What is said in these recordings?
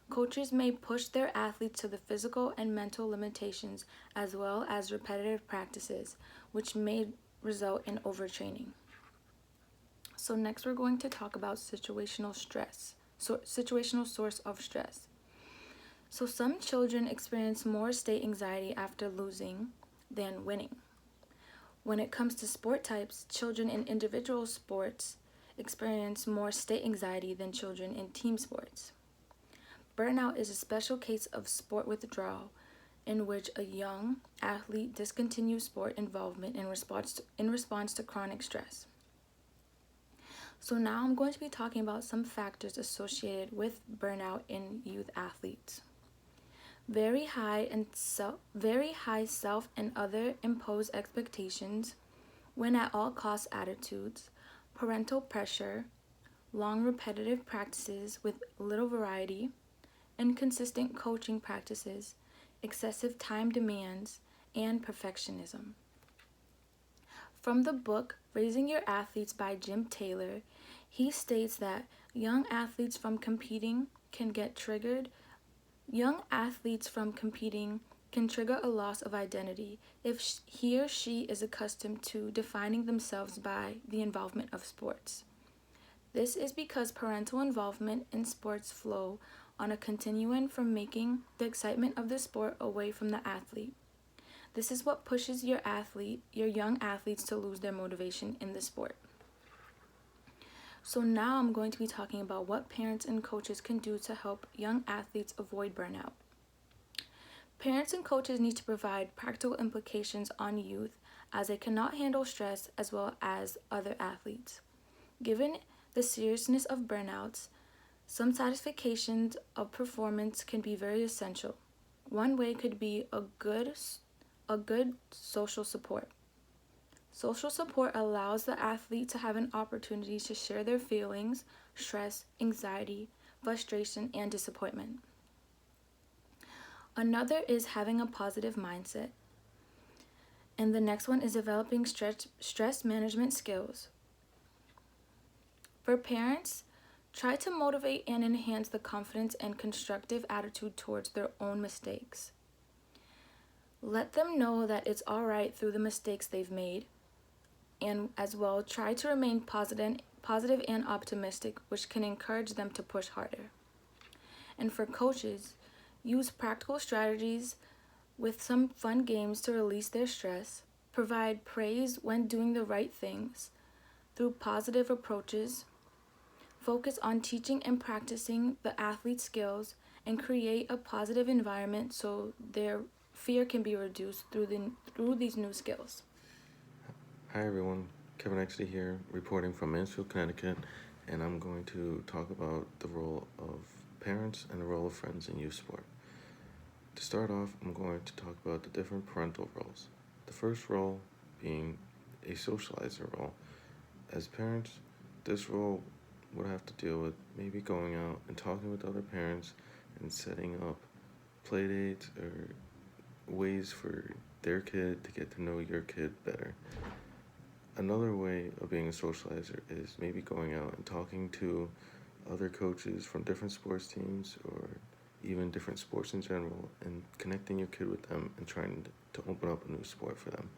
Coaches may push their athletes to the physical and mental limitations as well as repetitive practices, which may result in overtraining. So next we're going to talk about situational stress. So situational source of stress. So some children experience more state anxiety after losing than winning. When it comes to sport types, children in individual sports experience more state anxiety than children in team sports. Burnout is a special case of sport withdrawal in which a young athlete discontinues sport involvement in response to chronic stress. So now I'm going to be talking about some factors associated with burnout in youth athletes. Very high self and other imposed expectations, win at all costs attitudes, parental pressure, long repetitive practices with little variety, inconsistent coaching practices, excessive time demands, and perfectionism. From the book Raising Your Athletes by Jim Taylor, he states that young athletes from competing can trigger a loss of identity if he or she is accustomed to defining themselves by the involvement of sports. This is because parental involvement in sports flow on a continuum from making the excitement of the sport away from the athlete. This is what pushes your young athletes to lose their motivation in the sport. So now I'm going to be talking about what parents and coaches can do to help young athletes avoid burnout. Parents and coaches need to provide practical implications on youth as they cannot handle stress as well as other athletes. Given the seriousness of burnouts, some satisfactions of performance can be very essential. One way could be a good social support. Social support allows the athlete to have an opportunity to share their feelings, stress, anxiety, frustration, and disappointment. Another is having a positive mindset. And the next one is developing stress management skills. For parents, try to motivate and enhance the confidence and constructive attitude towards their own mistakes. Let them know that it's all right through the mistakes they've made, and as well try to remain positive and optimistic, which can encourage them to push harder. And for coaches, use practical strategies with some fun games to release their stress, provide praise when doing the right things through positive approaches, focus on teaching and practicing the athlete's skills, and create a positive environment so their fear can be reduced through these new skills. Hi everyone, Kevin Exley here, reporting from Mansfield, Connecticut, and I'm going to talk about the role of parents and the role of friends in youth sport. To start off, I'm going to talk about the different parental roles. The first role being a socializer role. As parents, this role would have to deal with maybe going out and talking with other parents and setting up play dates or ways for their kid to get to know your kid better. Another way of being a socializer is maybe going out and talking to other coaches from different sports teams or even different sports in general and connecting your kid with them and trying to open up a new sport for them.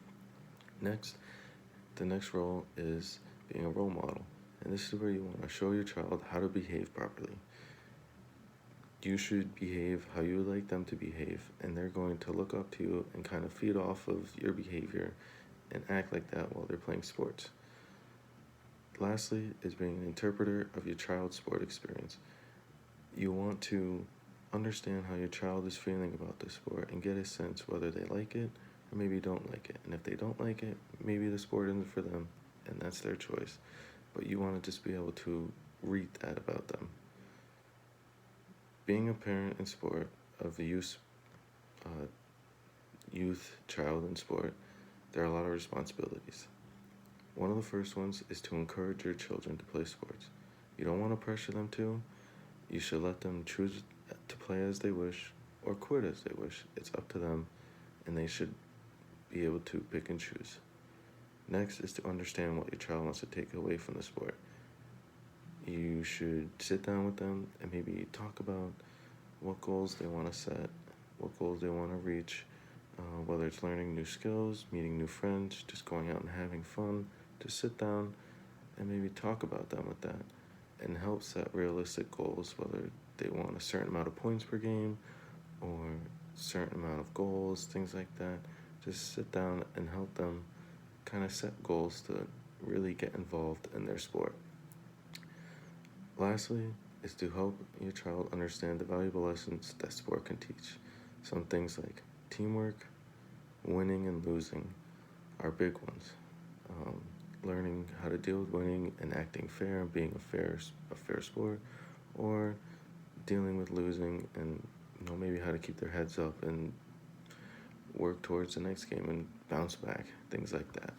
The next role is being a role model. And this is where you want to show your child how to behave properly. You should behave how you would like them to behave, and they're going to look up to you and kind of feed off of your behavior and act like that while they're playing sports. Lastly is being an interpreter of your child's sport experience. You want to understand how your child is feeling about the sport and get a sense whether they like it or maybe don't like it. And if they don't like it, maybe the sport isn't for them, and that's their choice. But you want to just be able to read that about them. Being a parent in sport of the youth child in sport, there are a lot of responsibilities. One of the first ones is to encourage your children to play sports. You don't want to pressure them to. You should let them choose to play as they wish or quit as they wish. It's up to them, and they should be able to pick and choose. Next is to understand what your child wants to take away from the sport. You should sit down with them and maybe talk about what goals they want to set, what goals they want to reach, whether it's learning new skills, meeting new friends, just going out and having fun, to sit down and maybe talk about them with that and help set realistic goals, whether they want a certain amount of points per game or a certain amount of goals, things like that. Just sit down and help them kind of set goals to really get involved in their sport. Lastly, is to help your child understand the valuable lessons that sport can teach. Some things like teamwork, winning and losing are big ones. Learning how to deal with winning and acting fair and being a fair sport, or dealing with losing and maybe how to keep their heads up and work towards the next game and bounce back, things like that.